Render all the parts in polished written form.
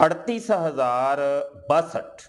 38,062।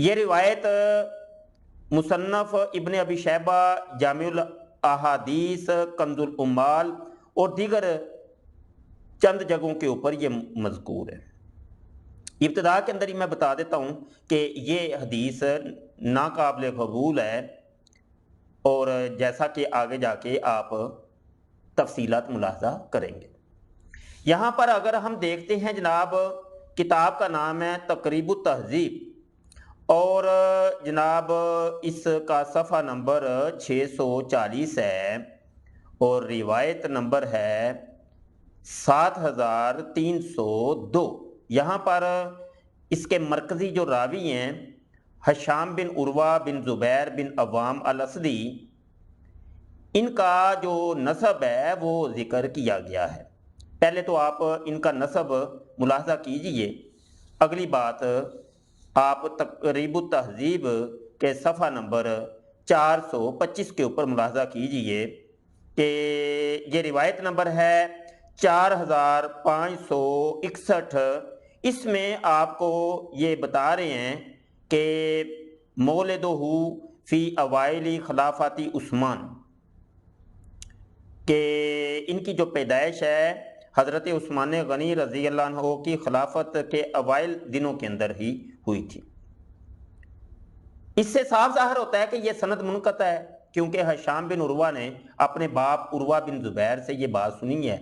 یہ روایت مصنف ابن ابی شیبہ جامع الاحادیث کنز الامال اور دیگر چند جگہوں کے اوپر یہ مذکور ہے۔ ابتدا کے اندر ہی میں بتا دیتا ہوں کہ یہ حدیث ناقابل قبول ہے، اور جیسا کہ آگے جا کے آپ تفصیلات ملاحظہ کریں گے۔ یہاں پر اگر ہم دیکھتے ہیں جناب، کتاب کا نام ہے تقریب التہذیب، اور جناب اس کا صفحہ نمبر 640 ہے، اور روایت نمبر ہے 7302۔ یہاں پر اس کے مرکزی جو راوی ہیں ہشام بن عروہ بن زبیر بن عوام الاسدی، ان کا جو نسب ہے وہ ذکر کیا گیا ہے۔ پہلے تو آپ ان کا نسب ملاحظہ کیجئے، اگلی بات آپ تقریب التہذیب کے صفحہ نمبر 425 کے اوپر ملاحظہ کیجئے کہ یہ روایت نمبر ہے 4561۔ اس میں آپ کو یہ بتا رہے ہیں کہ مولدہ فی اوائل خلافت عثمان، کہ ان کی جو پیدائش ہے حضرت عثمان غنی رضی اللہ عنہ کی خلافت کے اوائل دنوں کے اندر ہی ہوئی تھی۔ اس سے صاف ظاہر ہوتا ہے کہ یہ سند منقطع ہے، کیونکہ ہشام بن عروہ نے اپنے باپ عروہ بن زبیر سے یہ بات سنی ہے،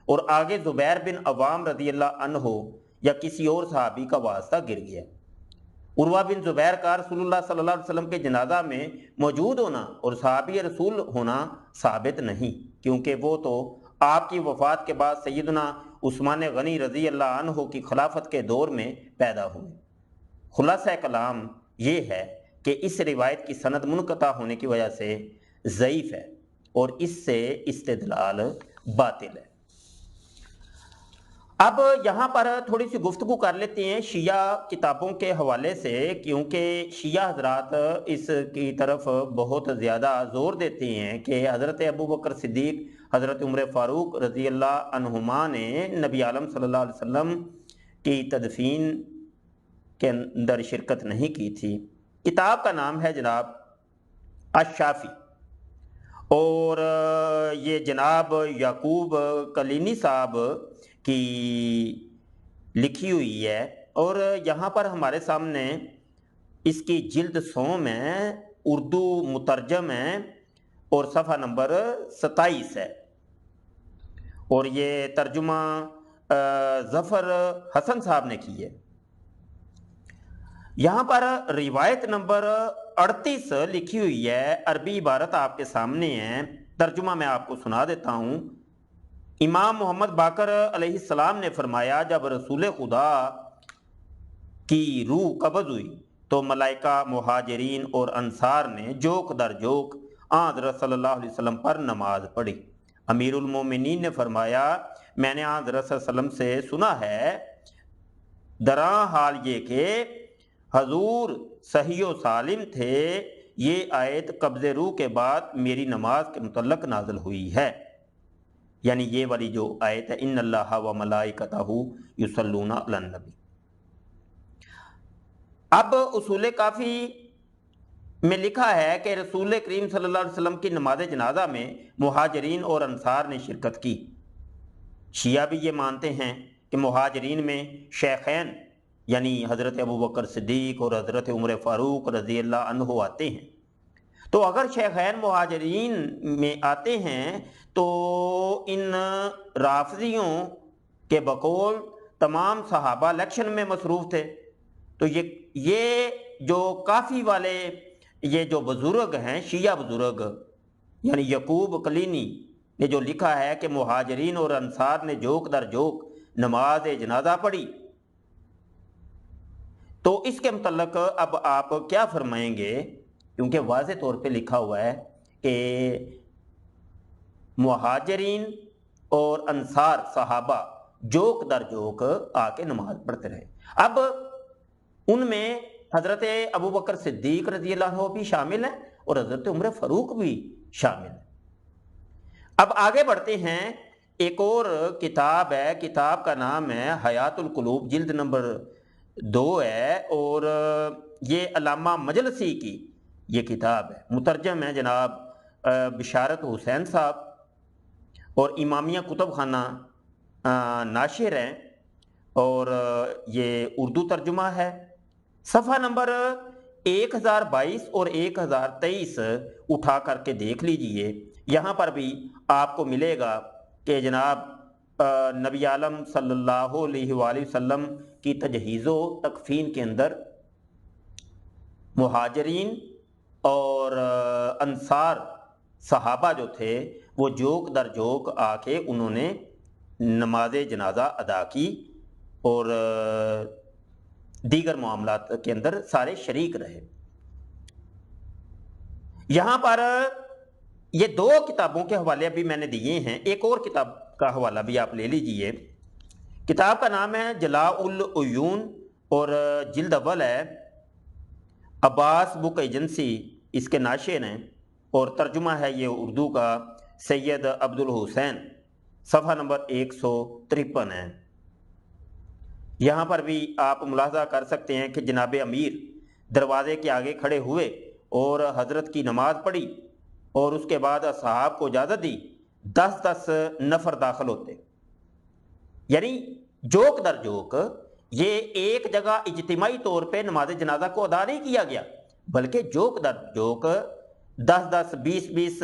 اور آگے زبیر بن عوام رضی اللہ عنہ یا کسی اور صحابی کا واسطہ گر گیا۔ عروہ بن زبیر کا رسول اللہ صلی اللہ علیہ وسلم کے جنازہ میں موجود ہونا اور صحابی رسول ہونا ثابت نہیں، کیونکہ وہ تو آپ کی وفات کے بعد سیدنا عثمان غنی رضی اللہ عنہ کی خلافت کے دور میں پیدا ہوئے۔ خلاصہ کلام یہ ہے کہ اس روایت کی سند منقطع ہونے کی وجہ سے ضعیف ہے، اور اس سے استدلال باطل ہے۔ اب یہاں پر تھوڑی سی گفتگو کر لیتے ہیں شیعہ کتابوں کے حوالے سے، کیونکہ شیعہ حضرات اس کی طرف بہت زیادہ زور دیتے ہیں کہ حضرت ابو بکر صدیق، حضرت عمر فاروق رضی اللہ عنہما نے نبی عالم صلی اللہ علیہ وسلم کی تدفین کے اندر شرکت نہیں کی تھی۔ کتاب کا نام ہے جناب الشافی، اور یہ جناب یعقوب کلینی صاحب کی لکھی ہوئی ہے، اور یہاں پر ہمارے سامنے اس کی جلد 100 ہے، اردو مترجم ہے، اور صفحہ نمبر 27 ہے، اور یہ ترجمہ ظفر حسن صاحب نے کی ہے۔ یہاں پر روایت نمبر 38 لکھی ہوئی ہے، عربی عبارت آپ کے سامنے ہے، ترجمہ میں آپ کو سنا دیتا ہوں۔ امام محمد باقر علیہ السلام نے فرمایا، جب رسول خدا کی روح قبض ہوئی تو ملائکہ مہاجرین اور انصار نے جوک در جوک حضرت صلی اللہ علیہ وسلم پر نماز پڑھی۔ امیر المومنین نے فرمایا، میں نے حضرت صلی اللہ علیہ وسلم سے سنا ہے، دراں حال یہ کہ حضور صحیح و سالم تھے، یہ آیت قبض روح کے بعد میری نماز کے متعلق نازل ہوئی ہے، یعنی یہ والی جو آیت ہے، ان اللہ و ملائکتہ یصلون علی النبی۔ اب اصول کافی میں لکھا ہے کہ رسول کریم صلی اللہ علیہ وسلم کی نماز جنازہ میں مہاجرین اور انصار نے شرکت کی۔ شیعہ بھی یہ مانتے ہیں کہ مہاجرین میں شیخین یعنی حضرت ابو بکر صدیق اور حضرت عمر فاروق رضی اللہ عنہ آتے ہیں۔ تو اگر شیخین مہاجرین میں آتے ہیں تو ان رافضیوں کے بقول تمام صحابہ الیکشن میں مصروف تھے، تو یہ جو کافی والے یہ جو بزرگ ہیں شیعہ بزرگ، یعنی یعقوب کلینی نے جو لکھا ہے کہ مہاجرین اور انصار نے جوک در جوک نماز جنازہ پڑھی، تو اس کے متعلق اب آپ کیا فرمائیں گے؟ کیونکہ واضح طور پہ لکھا ہوا ہے کہ مہاجرین اور انصار صحابہ جوک در جوک آ کے نماز پڑھتے رہے۔ اب ان میں حضرت ابو بکر صدیق رضی اللہ عنہ بھی شامل ہیں اور حضرت عمر فاروق بھی شامل ہیں۔ اب آگے بڑھتے ہیں، ایک اور کتاب ہے، کتاب کا نام ہے حیات القلوب، جلد نمبر 2 ہے، اور یہ علامہ مجلسی کی یہ کتاب ہے، مترجم ہے جناب بشارت حسین صاحب، اور امامیہ کتب خانہ ناشر ہیں، اور یہ اردو ترجمہ ہے۔ صفحہ نمبر 1022 اور 1023 اٹھا کر کے دیکھ لیجئے، یہاں پر بھی آپ کو ملے گا کہ جناب نبی عالم صلی اللہ علیہ وآلہ وسلم کی تجہیز و تکفین کے اندر مہاجرین اور انصار صحابہ جو تھے وہ جوک در جوک آ کے انہوں نے نماز جنازہ ادا کی، اور دیگر معاملات کے اندر سارے شریک رہے۔ یہاں پر یہ دو کتابوں کے حوالے بھی میں نے دیے ہیں، ایک اور کتاب کا حوالہ بھی آپ لے لیجئے۔ کتاب کا نام ہے جلاء العیون اور جلد اول ہے، عباس بک ایجنسی اس کے ناشر ہیں، اور ترجمہ ہے یہ اردو کا سید عبد الحسین، صفحہ نمبر 153 ہے۔ یہاں پر بھی آپ ملاحظہ کر سکتے ہیں کہ جناب امیر دروازے کے آگے کھڑے ہوئے اور حضرت کی نماز پڑھی، اور اس کے بعد اصحاب کو اجازت دی، 10 نفر داخل ہوتے، یعنی جوک در جوک یہ ایک جگہ اجتماعی طور پہ نماز جنازہ کو ادا نہیں کیا گیا، بلکہ جوک در جوک 10 20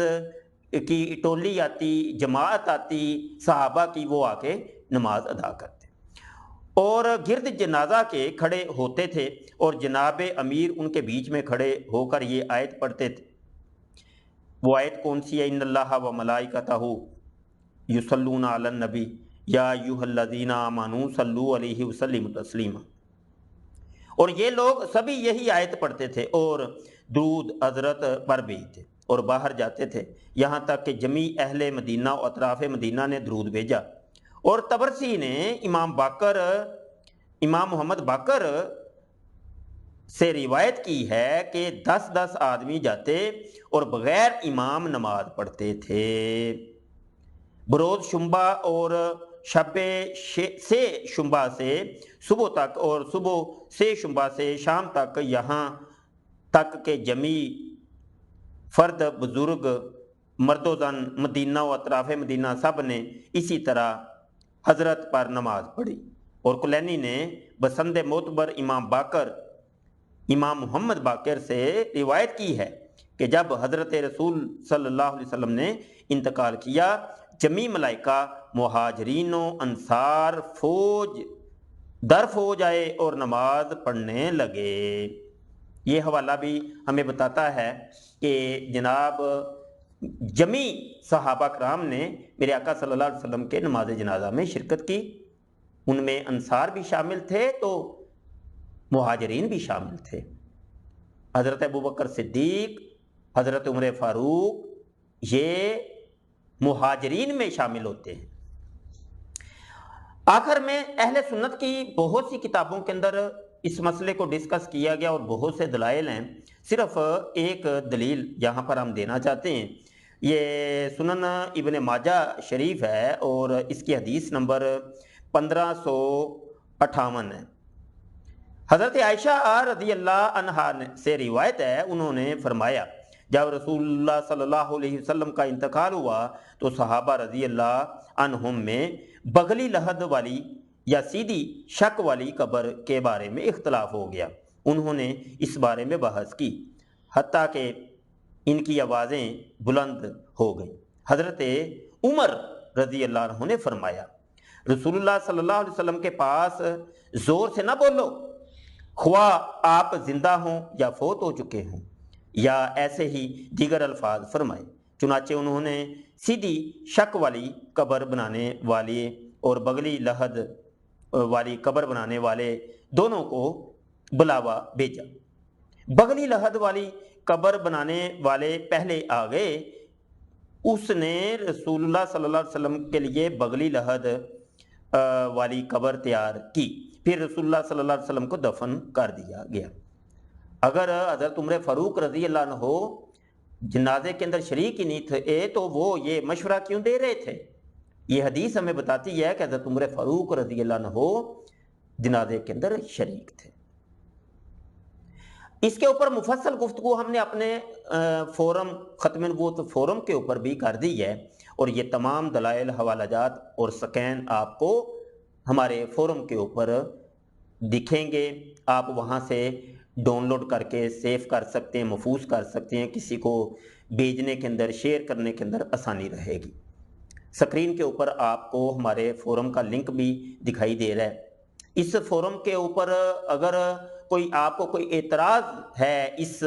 کی ٹولی آتی، جماعت آتی صحابہ کی، وہ آ کے نماز ادا کرتے اور گرد جنازہ کے کھڑے ہوتے تھے، اور جناب امیر ان کے بیچ میں کھڑے ہو کر یہ آیت پڑھتے تھے۔ وہ آیت کون سی ہے؟ ان اللہ و ملائکتہ یصلون علی النبی یا ایھا الذین آمنوا صلوا علیہ وسلموا تسلیما، اور یہ لوگ سبھی یہی آیت پڑھتے تھے اور درود حضرت پر بھیجتے اور باہر جاتے تھے، یہاں تک کہ جمیع اہل مدینہ و اطراف مدینہ نے درود بھیجا۔ اور طبرسی نے امام محمد باقر سے روایت کی ہے کہ 10 آدمی جاتے اور بغیر امام نماز پڑھتے تھے، بروز شنبہ اور شب سے شنبہ سے صبح تک، اور صبح سے شنبہ سے شام تک، یہاں تک کہ جمیع فرد بزرگ مرد و زن مدینہ و اطراف مدینہ سب نے اسی طرح حضرت پر نماز پڑھی۔ اور کلینی نے بسند معتبر امام محمد باقر سے روایت کی ہے کہ جب حضرت رسول صلی اللہ علیہ وسلم نے انتقال کیا، جمیع ملائکہ مہاجرین و انصار فوج در فوج آئے اور نماز پڑھنے لگے۔ یہ حوالہ بھی ہمیں بتاتا ہے کہ جناب جمیع صحابہ کرام نے میرے آقا صلی اللہ علیہ وسلم کے نماز جنازہ میں شرکت کی، ان میں انصار بھی شامل تھے تو مہاجرین بھی شامل تھے۔ حضرت ابوبکر صدیق، حضرت عمر فاروق یہ مہاجرین میں شامل ہوتے ہیں۔ آخر میں اہل سنت کی بہت سی کتابوں کے اندر اس مسئلے کو ڈسکس کیا گیا اور بہت سے دلائل ہیں، صرف ایک دلیل یہاں پر ہم دینا چاہتے ہیں۔ یہ سنن ابن ماجہ شریف ہے اور اس کی حدیث نمبر 1558 ہے۔ حضرت عائشہ رضی اللہ عنہا سے روایت ہے، انہوں نے فرمایا جب رسول اللہ صلی اللہ علیہ وسلم کا انتقال ہوا تو صحابہ رضی اللہ عنہم میں بغلی لحد والی یا سیدھی شک والی قبر کے بارے میں اختلاف ہو گیا۔ انہوں نے اس بارے میں بحث کی حتیٰ کہ ان کی آوازیں بلند ہو گئیں۔ حضرت عمر رضی اللہ عنہ نے فرمایا رسول اللہ صلی اللہ علیہ وسلم کے پاس زور سے نہ بولو، خواہ آپ زندہ ہوں یا فوت ہو چکے ہوں، یا ایسے ہی دیگر الفاظ فرمائے۔ چنانچہ انہوں نے سیدھی شک والی قبر بنانے والے اور بغلی لحد والی قبر بنانے والے دونوں کو بلاوا بھیجا۔ بغلی لحد والی قبر بنانے والے پہلے آ گئے، اس نے رسول اللہ صلی اللہ علیہ وسلم کے لیے بغلی لحد والی قبر تیار کی، پھر رسول اللہ صلی اللہ علیہ وسلم کو دفن کر دیا گیا۔ اگر حضرت عمر فاروق رضی اللہ عنہ جنازے کے اندر شریک ہی نہیں تھے تو وہ یہ مشورہ کیوں دے رہے تھے؟ یہ حدیث ہمیں بتاتی ہے کہ حضرت عمر فاروق رضی اللہ عنہ جنازے کے اندر شریک تھے۔ اس کے اوپر مفصل گفتگو ہم نے اپنے فورم ختم نبوت فورم کے اوپر بھی کر دی ہے، اور یہ تمام دلائل، حوالہ جات اور سکین آپ کو ہمارے فورم کے اوپر دکھیں گے۔ آپ وہاں سے ڈاؤن لوڈ کر کے سیو کر سکتے ہیں، محفوظ کر سکتے ہیں، کسی کو بھیجنے کے اندر، شیئر کرنے کے اندر آسانی رہے گی۔ سکرین کے اوپر آپ کو ہمارے فورم کا لنک بھی دکھائی دے رہا ہے۔ اس فورم کے اوپر اگر آپ کو کوئی اعتراض ہے اس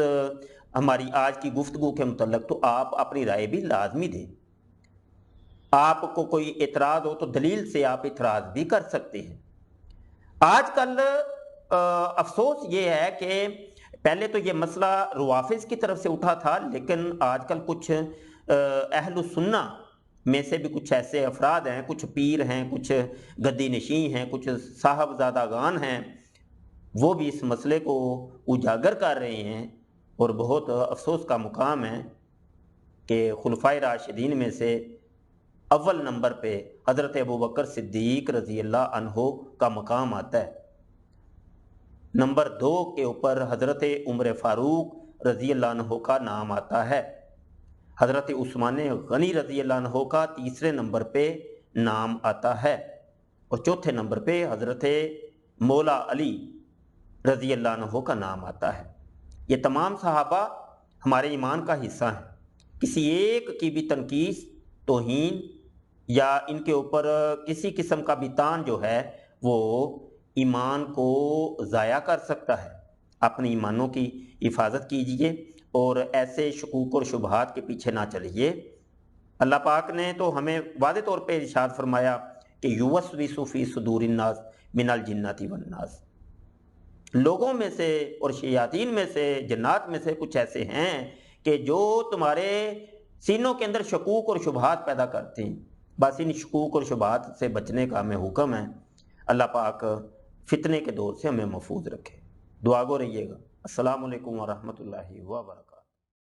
ہماری آج کی گفتگو کے متعلق، تو آپ اپنی رائے بھی لازمی دیں۔ آپ کو کوئی اعتراض ہو تو دلیل سے آپ اعتراض بھی کر سکتے ہیں۔ آج کل افسوس یہ ہے کہ پہلے تو یہ مسئلہ روافظ کی طرف سے اٹھا تھا، لیکن آج کل کچھ اہل السنہ میں سے بھی کچھ ایسے افراد ہیں، کچھ پیر ہیں، کچھ گدی نشیں ہیں، کچھ صاحبزادگان ہیں، وہ بھی اس مسئلے کو اجاگر کر رہے ہیں، اور بہت افسوس کا مقام ہے کہ خلفائے راشدین میں سے اول نمبر پہ حضرت ابوبکر صدیق رضی اللہ عنہ کا مقام آتا ہے، نمبر 2 کے اوپر حضرت عمر فاروق رضی اللہ عنہ کا نام آتا ہے، حضرت عثمان غنی رضی اللہ عنہ کا تیسرے نمبر پہ نام آتا ہے، اور چوتھے نمبر پہ حضرت مولا علی رضی اللہ عنہ کا نام آتا ہے۔ یہ تمام صحابہ ہمارے ایمان کا حصہ ہیں۔ کسی ایک کی بھی تنقیص، توہین یا ان کے اوپر کسی قسم کا بھی تان جو ہے وہ ایمان کو ضائع کر سکتا ہے۔ اپنی ایمانوں کی حفاظت کیجیے اور ایسے شکوک اور شبہات کے پیچھے نہ چلیے۔ اللہ پاک نے تو ہمیں واضح طور پہ ارشاد فرمایا کہ یوسوس فی صدور الناس من الجنۃ والناس، لوگوں میں سے اور شیاطین میں سے، جنات میں سے کچھ ایسے ہیں کہ جو تمہارے سینوں کے اندر شکوک اور شبہات پیدا کرتے ہیں۔ بس ان شکوک اور شبہات سے بچنے کا ہمیں حکم ہے۔ اللہ پاک فتنے کے دور سے ہمیں محفوظ رکھے۔ دعا گو رہیے گا۔ السلام علیکم ورحمۃ اللہ وبرکاتہ۔